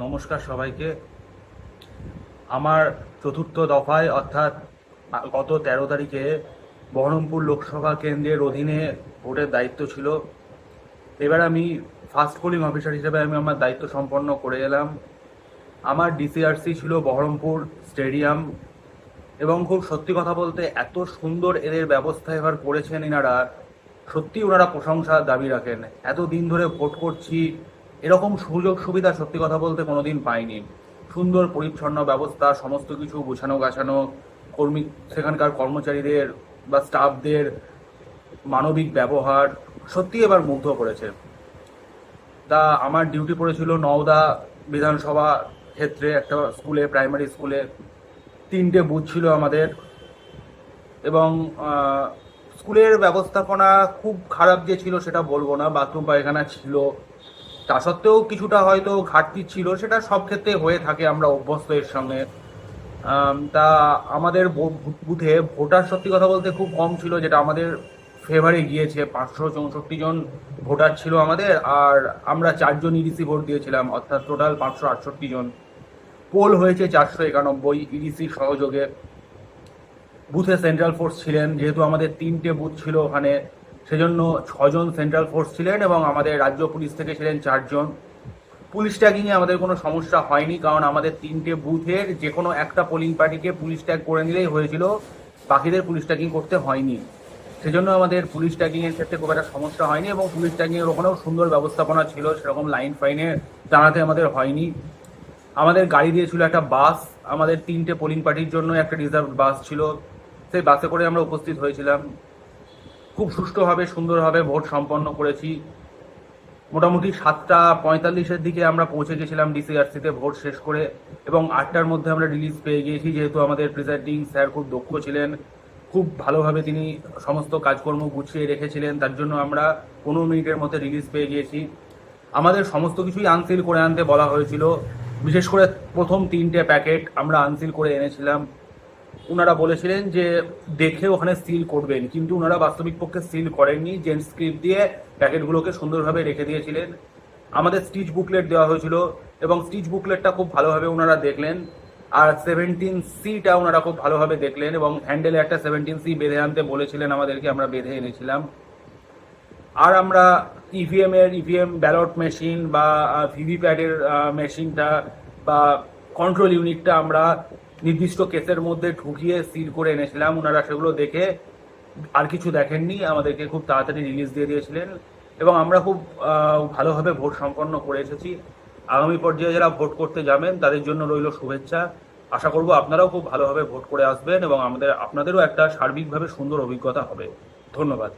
নমস্কার সবাইকে। আমার চতুর্থ দফায় অর্থাৎ গত 13 তারিখে বহরমপুর লোকসভা কেন্দ্রের অধীনে ভোটের দায়িত্ব ছিল। এবার আমি ফার্স্ট পোলিং অফিসার হিসেবে আমি আমার দায়িত্ব সম্পন্ন করে এলাম। আমার ডিসিআরসি ছিল বহরমপুর স্টেডিয়াম, এবং খুব সত্যি কথা বলতে এত সুন্দর এদের ব্যবস্থা এবার করেছেন এনারা, সত্যি ওনারা প্রশংসার দাবি রাখেন। এত দিন ধরে ভোট করছি, এরকম সুযোগ সুবিধা সত্যি কথা বলতে কোনোদিন পাইনি। সুন্দর পরিচ্ছন্ন ব্যবস্থা, সমস্ত কিছু গোছানো গাছানো, সেখানকার কর্মচারীদের বা স্টাফদের মানবিক ব্যবহার সত্যি এবার মুগ্ধ করেছে। তা আমার ডিউটি পড়েছিল নওদা বিধানসভা ক্ষেত্রে একটা স্কুলে, প্রাইমারি স্কুলে। 3টে বুথ ছিল আমাদের, এবং স্কুলের ব্যবস্থাপনা খুব খারাপ যে ছিল সেটা বলবো না, বাথরুম পায়খানা ছিল, তা সত্ত্বেও কিছুটা হয়তো ঘাটতি ছিল, সেটা সব ক্ষেত্রে হয়ে থাকে, আমরা অভ্যস্ত এর সঙ্গে। তা আমাদের বুথে ভোটার সত্যি কথা বলতে খুব কম ছিল, যেটা আমাদের ফেভারে গিয়েছে। 564 জন ভোটার ছিল আমাদের, আর আমরা 4 জন ইডিসি ভোট দিয়েছিলাম, অর্থাৎ টোটাল 568 জন। পোল হয়েছে 491 ইডিসি সহযোগে। বুথে সেন্ট্রাল ফোর্স ছিলেন, যেহেতু আমাদের 3টে বুথ ছিল ওখানে, সেজন্য 6 জন সেন্ট্রাল ফোর্স ছিলেন, এবং আমাদের রাজ্য পুলিশ থেকে ছিলেন 4 জন। পুলিশ ট্যাগিংয়ে আমাদের কোনো সমস্যা হয়নি, কারণ আমাদের 3টে বুথের যে কোনো একটা পোলিং পার্টিকে পুলিশ ট্যাগ করে নিলেই হয়েছিল, বাকিদের পুলিশ ট্যাগিং করতে হয়নি। সেজন্য আমাদের পুলিশ ট্যাগিংয়ের ক্ষেত্রে খুব একটা সমস্যা হয়নি, এবং পুলিশ ট্যাগিংয়ের ওখানেও সুন্দর ব্যবস্থাপনা ছিল, সেরকম লাইন ফাইনে দাঁড়াতে আমাদের হয়নি। আমাদের গাড়ি দিয়েছিল একটা বাস, আমাদের 3টে পোলিং পার্টির জন্য একটা রিজার্ভ বাস ছিল, সেই বাসে করে আমরা উপস্থিত হয়েছিলাম। খুব সুষ্ঠুভাবে সুন্দরভাবে ভোট সম্পন্ন করেছি। মোটামুটি 7:45-এর দিকে আমরা পৌঁছে গেছিলাম ডিসিআরসিতে ভোট শেষ করে, এবং 8টার মধ্যে আমরা রিলিজ পেয়ে গিয়েছি। যেহেতু আমাদের প্রিসাইডিং স্যার খুব দক্ষ ছিলেন, খুব ভালোভাবে তিনি সমস্ত কাজকর্ম গুছিয়ে রেখেছিলেন, তার জন্য আমরা 15 মিনিটের মধ্যে রিলিজ পেয়ে গিয়েছি। আমাদের সমস্ত কিছুই আনসিল করে আনতে বলা হয়েছিল, বিশেষ করে প্রথম 3টে প্যাকেট আমরা আনসিল করে এনেছিলাম। ওনারা বলেছিলেন যে দেখে ওখানে সিল করবেন, কিন্তু ওনারা বাস্তবিক পক্ষে সিল করেননি, জেন্ট স্ক্রিপ্ট দিয়ে প্যাকেটগুলোকে সুন্দরভাবে রেখে দিয়েছিলেন। আমাদের স্টিচ বুকলেট দেওয়া হয়েছিল, এবং স্টিচ বুকলেটটা খুব ভালোভাবে ওনারা দেখলেন। আর 17C-টা ওনারা খুব ভালোভাবে দেখলেন, এবং হ্যান্ডেলে একটা 17C বেঁধে আনতে বলেছিলেন আমাদেরকে, আমরা বেঁধে এনেছিলাম। আর আমরা ইভিএম ব্যালট মেশিন বা ভিভিপ্যাটের মেশিনটা বা কন্ট্রোল ইউনিটটা আমরা নির্দিষ্ট কেসের মধ্যে ঢুকিয়ে সিল করে এনেছিলাম। ওনারা সেগুলো দেখে আর কিছু দেখেননি, আমাদেরকে খুব তাড়াতাড়ি রিলিজ দিয়ে দিয়েছিলেন, এবং আমরা খুব ভালোভাবে ভোট সম্পন্ন করে এসেছি। আগামী পর্যায়ে যারা ভোট করতে যাবেন তাদের জন্য রইল শুভেচ্ছা। আশা করব আপনারাও খুব ভালোভাবে ভোট করে আসবেন, এবং আপনাদেরও একটা সার্বিকভাবে সুন্দর অভিজ্ঞতা হবে। ধন্যবাদ।